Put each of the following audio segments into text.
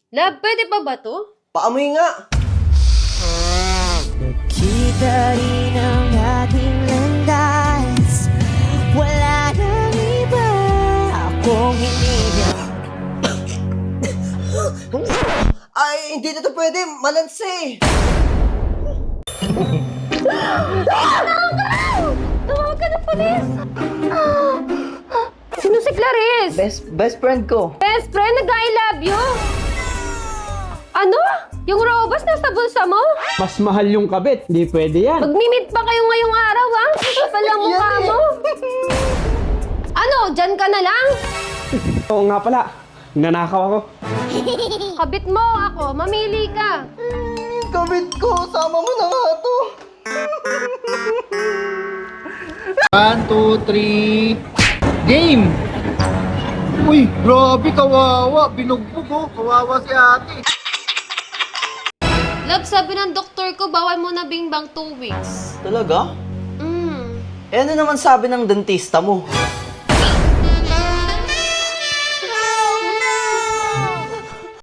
Love, pwede pa ba to? Paamoy nga. Nakita rin ang ating landas. Wala nang iba akong hinihintay. Ay, hindi na to pwede. Malanse. Tumawag ka ng polis! Sino si Clarice? Best friend ko. Best friend, nag-I love you? Ano? Yung robas nasa bulsa mo? Mas mahal yung kabit. Hindi pwede yan. Magmi-meet pa kayo ngayong araw, ha? Kapal ang mukha mo. Ano, dyan ka na lang? Oo nga pala. Nanakaw ako. Kabit mo ako, mamili ka. Kabit ko. Sama mo na nga to. 1, 2, 3, game! Uy, grabe, kawawa. Binugbog, oh. Kawawa si ate. Love, sabi ng doktor ko, bawal mo na bingbang 2 weeks. Talaga? Mm. Eh, ano naman sabi ng dentista mo?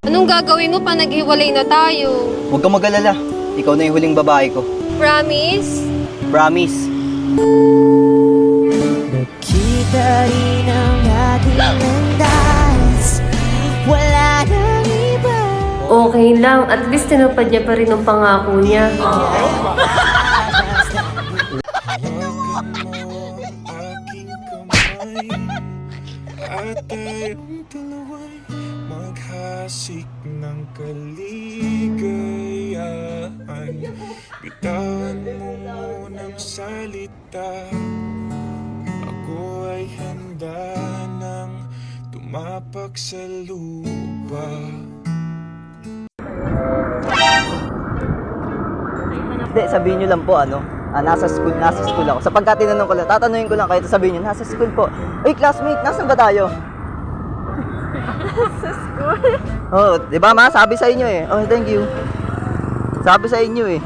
Anong gagawin mo pa naghiwalay na tayo? Huwag kang mag-alala. Ikaw na yung huling babae ko. Promise? Promise. Nakita rin ang ating landas. Wala nang iba. Okay lang, at least tinupad niya pa rin ang pangako niya. At tayong dalawa'y maghasik ng kaligayahan. Bitawan mo munang salita. Ako ay handa ng tumapak sa lupa. Hindi, sabihin nyo lang po nasa school ako. Sa pagka tinanong ko lang, tatanungin ko lang kayo, sabihin nyo, nasa school po. Uy, classmate, nasan ba tayo? Nasa school? Oh, di ba ma? Sabi sa inyo eh. Oh, thank you. Sabi sa inyo eh.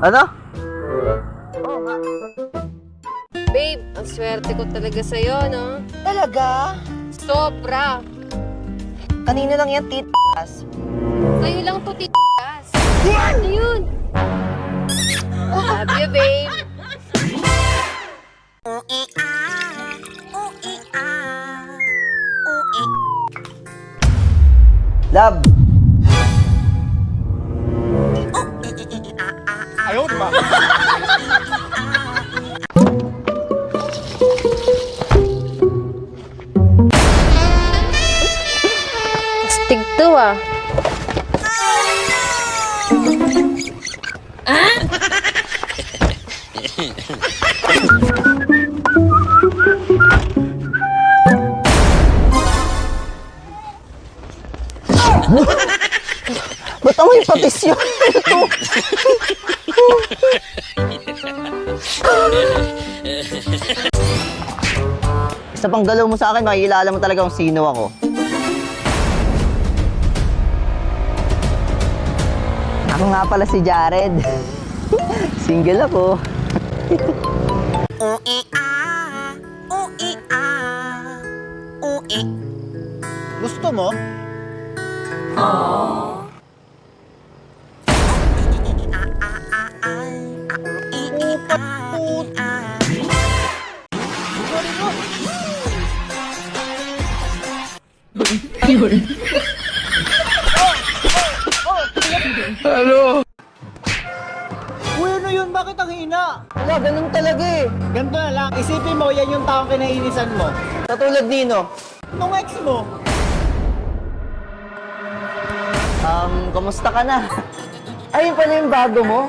Ano? Oh, ma. Babe, ang swerte ko talaga sa'yo, no? Talaga? Sobra. Kanina lang yan, titas. Sa'yo lang to, titas. Ano yun? Love you, babe. Love. Astig to, ah. Ba't amoy patis yun? Ito. Sa panggalaw mo sa akin, makikilala mo talaga kung sino ako. Ako nga pala si Jared. Single ako. Gusto mo? Uy, ano yun? Bakit ang hina? Wala, ganun talaga eh. Ganito na lang. Isipin mo, yan yung taong kinainisan mo. Katulad nino. Nung ex mo. Kamusta ka na? Ayun pala yung bago mo.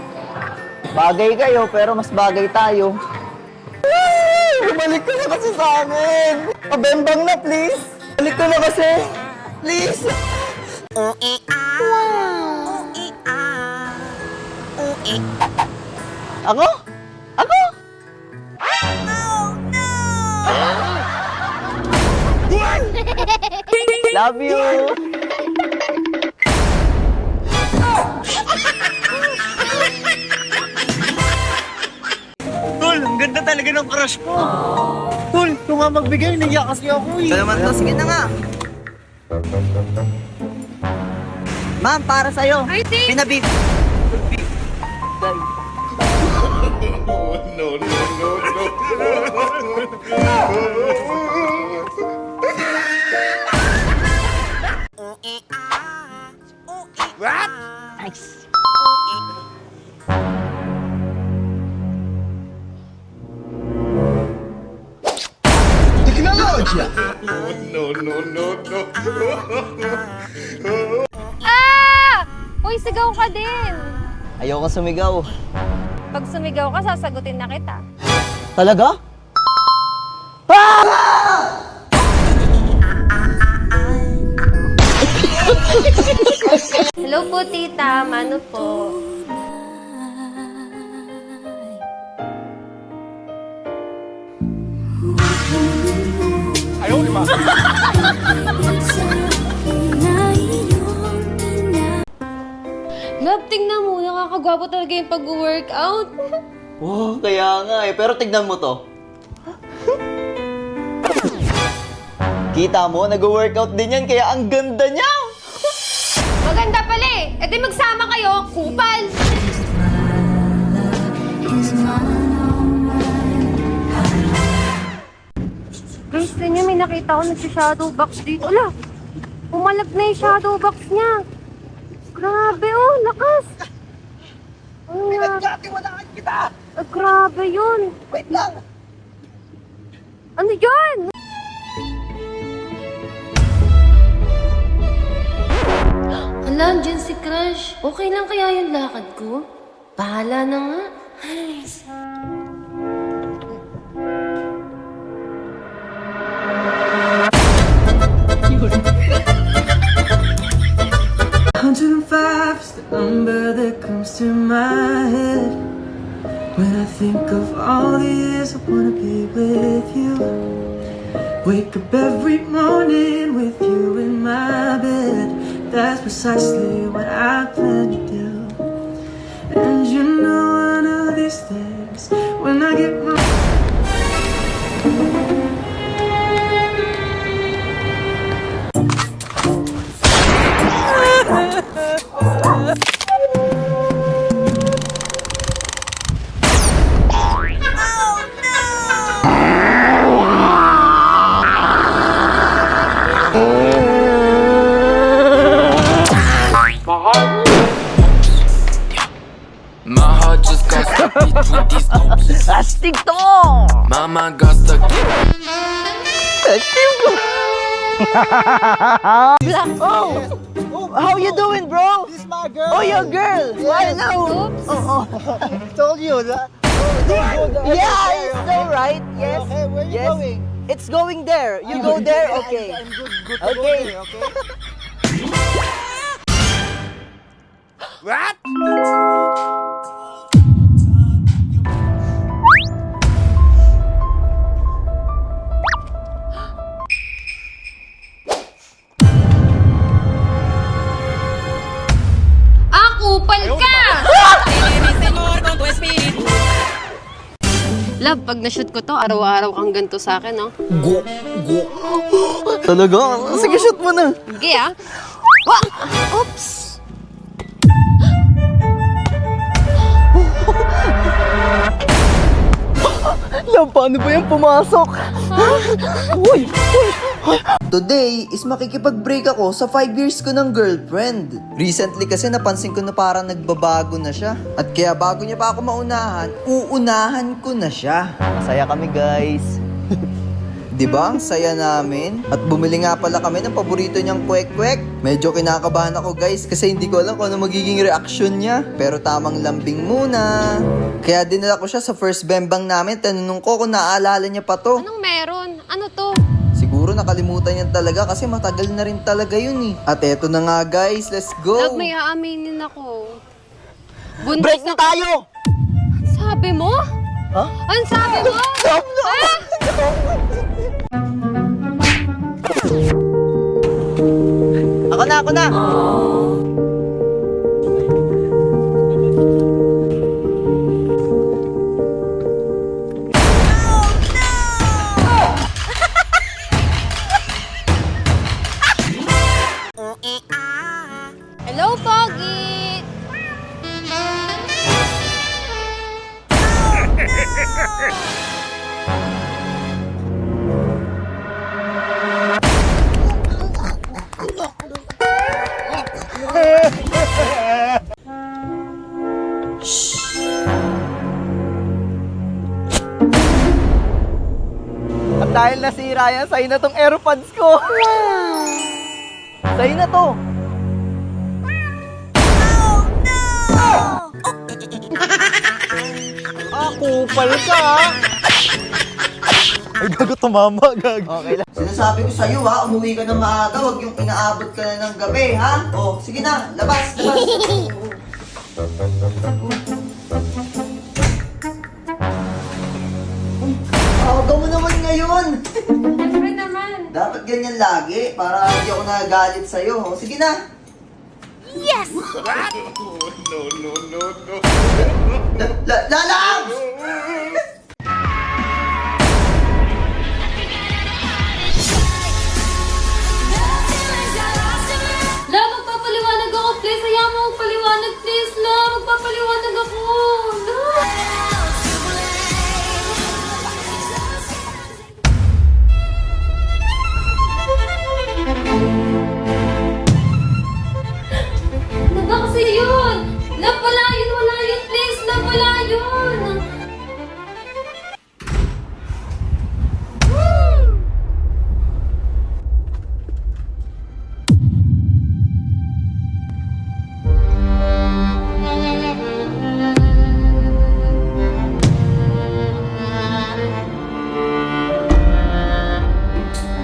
Bagay kayo, pero mas bagay tayo. Balik ka na kasi sa amin. Pabembang na, please. Balik ka na kasi. Please. Ako? Ako? Love you. Tol, ang ganda talaga ng crush ko. Tol, kung nga magbigay, naiyak kasi ako eh. Ito naman to, sige na nga. Ma'am, para sa'yo. Ay, thanks. Pinabib. What? Nice. Ah! Uy, sigaw ka din. Ayoko sumigaw. Pag sumigaw ka, sasagutin na kita. Talaga? Hello po, tita. Mano po? Love, tingnan mo. Nakakagwapo talaga yung pag-workout. Oh, kaya nga eh. Pero tignan mo to. Kita mo, nag-workout din yan, kaya ang ganda niya! Maganda pala eh. E di magsama kayo, kupal. Guys, niyo may nakita ko nag-shadow box dito. Ala, pumalag na yung shadow box niya. Grabe oh, lakas. Pinagkatiwalaan kita! Grabe yun. Wait lang! Ano yan? Ala, dyan si Crush. Okay lang kaya yung lakad ko? Bahala na nga. Ay, 105 is the number that comes to my head when I think of all the years I wanna be with you. Wake up every morning with you in my bed. That's precisely what I plan to do. And you know one of these days when I get my My heart just got stuck between these ropes. Astig to! Mama got stuck in. Oh, how you doing, bro? This is my girl! Oh, your girl! I know! Oh, Told you that. yeah, it's alright. Yes. Okay, where you yes. going? It's going there. You go there, okay. I'm good to Okay. go there, okay? What? Kupal ka! Love, pag na-shoot ko to, araw-araw kang ganito sa akin, no? Talaga? Sige, shoot mo na. Sige, ah. Wa! Oops! Love, paano ba yan pumasok? Uy! Today is makikipag-break ako sa 5 years ko ng girlfriend. Recently kasi napansin ko na parang nagbabago na siya. At kaya bago niya pa ako maunahan, uunahan ko na siya. Masaya kami, guys. Diba? Ang saya namin. At bumili nga pala kami ng paborito niyang kwek-kwek. Medyo kinakabahan ako, guys, kasi hindi ko alam kung ano magiging reaction niya. Pero tamang lambing muna. Kaya dinala ko siya sa first bembang namin. Tanunong ko kung naaalala niya pa to. Anong meron? Ano to? Siguro nakalimutan niya talaga kasi matagal na rin talaga yun eh. At eto na nga, guys, let's go. Love, may aaminin ako. Buntis Break na tayo! Sabi mo? Ha? Ano sabi mo? Ah! Ako na! Hello, Pogi! At dahil nasira yan, sa'yo na tong AirPods ko. Sa'yo na to. Kupal ka, ha? Ay, gago, tumama, gago. Okay lang. Sinasabi ko sa'yo, ha? Umuwi ka na maaga, huwag yung inaabot ka na ng gabi, ha? O, sige na, labas, labas. Aga mo naman ngayon. Siyempre naman. Dapat ganyan lagi, para hindi ako nagagalit sa'yo. O, sige na. Yes! Lalabs! La, magpapaliwanag ako, please. Hayaan mo magpaliwanag, please. La, magpapaliwanag ako. La. Ano ba kasi yun? La, wala yun, please. La, wala yun.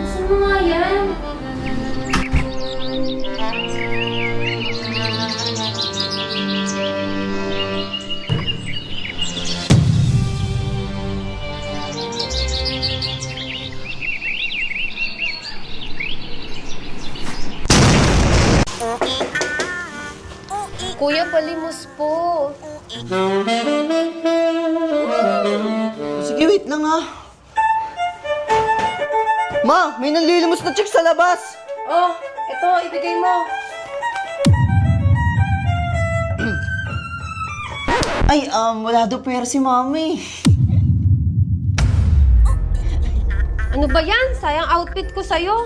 Saan mo nga yan? Kuya, palimos po. Sige, wait lang, ha? Ma, may nanlilimos na chick sa labas. Oh, ito, ibigay mo. Ay, wala daw pera si mami. Ano ba yan? Sayang outfit ko sa'yo.